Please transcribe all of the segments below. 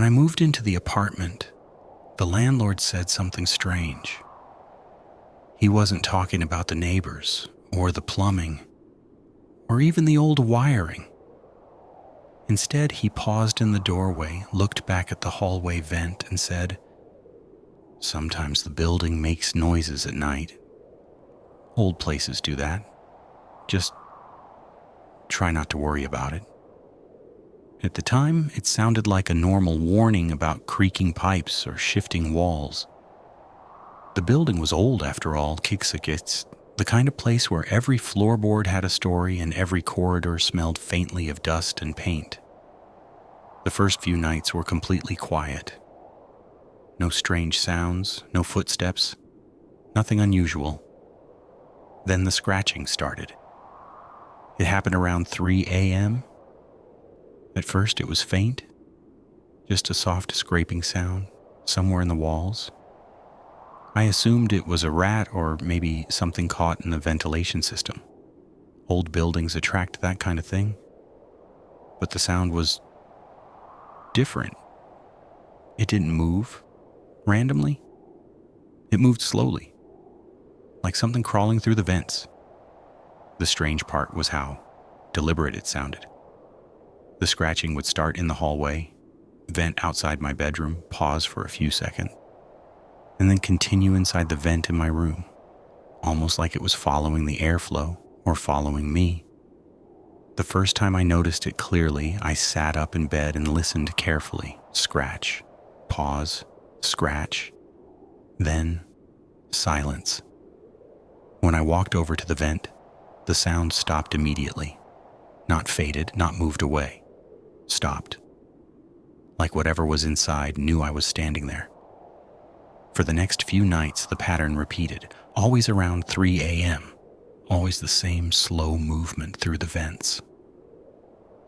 When I moved into the apartment, the landlord said something strange. He wasn't talking about the neighbors, or the plumbing, or even the old wiring. Instead, he paused in the doorway, looked back at the hallway vent, and said, "Sometimes the building makes noises at night. Old places do that. Just try not to worry about it." At the time, it sounded like a normal warning about creaking pipes or shifting walls. The building was old, after all, Kiksakits, the kind of place where every floorboard had a story and every corridor smelled faintly of dust and paint. The first few nights were completely quiet. No strange sounds, no footsteps, nothing unusual. Then the scratching started. It happened around 3 a.m. At first it was faint, just a soft scraping sound somewhere in the walls. I assumed it was a rat or maybe something caught in the ventilation system. Old buildings attract that kind of thing. But the sound was different. It didn't move randomly. It moved slowly, like something crawling through the vents. The strange part was how deliberate it sounded. The scratching would start in the hallway, vent outside my bedroom, pause for a few seconds, and then continue inside the vent in my room, almost like it was following the airflow or following me. The first time I noticed it clearly, I sat up in bed and listened carefully. Scratch, pause, scratch, then silence. When I walked over to the vent, the sound stopped immediately. Not faded, not moved away. Stopped. Like whatever was inside knew I was standing there. For the next few nights, the pattern repeated, always around 3 a.m., always the same slow movement through the vents.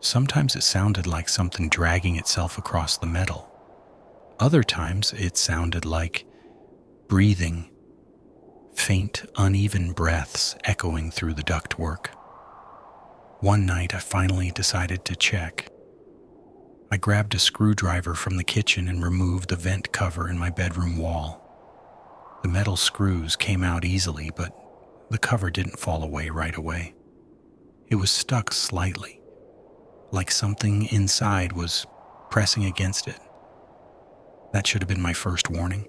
Sometimes it sounded like something dragging itself across the metal. Other times it sounded like breathing, faint, uneven breaths echoing through the ductwork. One night I finally decided to check. I grabbed a screwdriver from the kitchen and removed the vent cover in my bedroom wall. The metal screws came out easily, but the cover didn't fall away right away. It was stuck slightly, like something inside was pressing against it. That should have been my first warning.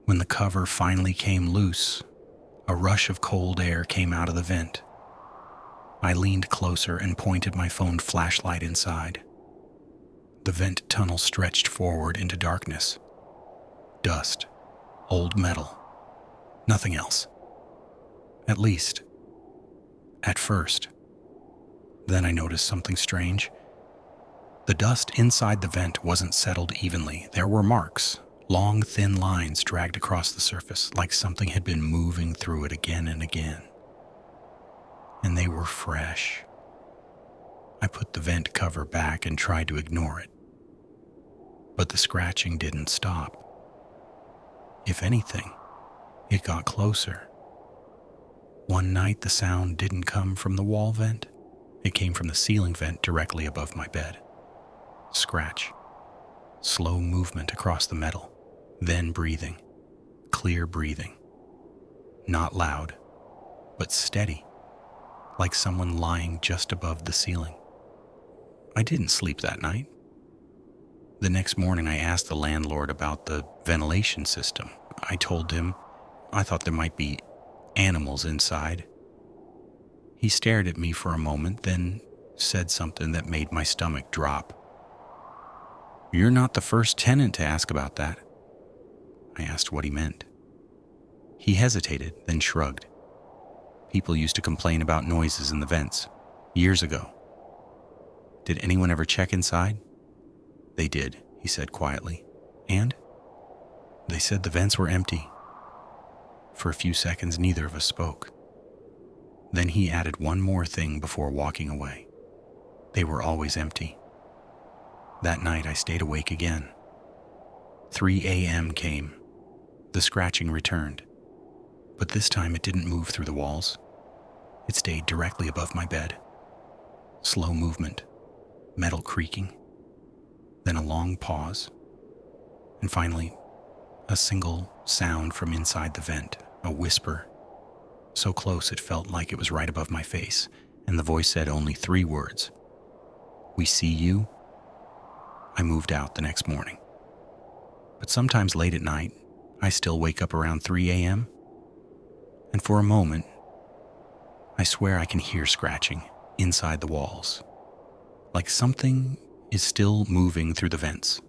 When the cover finally came loose, a rush of cold air came out of the vent. I leaned closer and pointed my phone flashlight inside. The vent tunnel stretched forward into darkness. Dust. Old metal. Nothing else. At least. At first. Then I noticed something strange. The dust inside the vent wasn't settled evenly. There were marks, long, thin lines dragged across the surface, like something had been moving through it again and again. And they were fresh. I put the vent cover back and tried to ignore it. But the scratching didn't stop. If anything, it got closer. One night the sound didn't come from the wall vent. It came from the ceiling vent directly above my bed. Scratch. Slow movement across the metal. Then breathing. Clear breathing. Not loud, but steady, like someone lying just above the ceiling. I didn't sleep that night. The next morning I asked the landlord about the ventilation system. I told him I thought there might be animals inside. He stared at me for a moment, then said something that made my stomach drop. "You're not the first tenant to ask about that." I asked what he meant. He hesitated, then shrugged. People used to complain about noises in the vents, years ago. "Did anyone ever check inside?" "They did," he said quietly. "And?" "They said the vents were empty." For a few seconds, neither of us spoke. Then he added one more thing before walking away. They were always empty. That night I stayed awake again. 3 a.m. came. The scratching returned. But this time it didn't move through the walls. It stayed directly above my bed. Slow movement. Metal creaking. then a long pause, and finally, a single sound from inside the vent, a whisper, so close it felt like it was right above my face, and the voice said only 3 words: "We see you." I moved out the next morning. But sometimes late at night, I still wake up around 3 a.m., and for a moment, I swear I can hear scratching inside the walls, like something is still moving through the vents.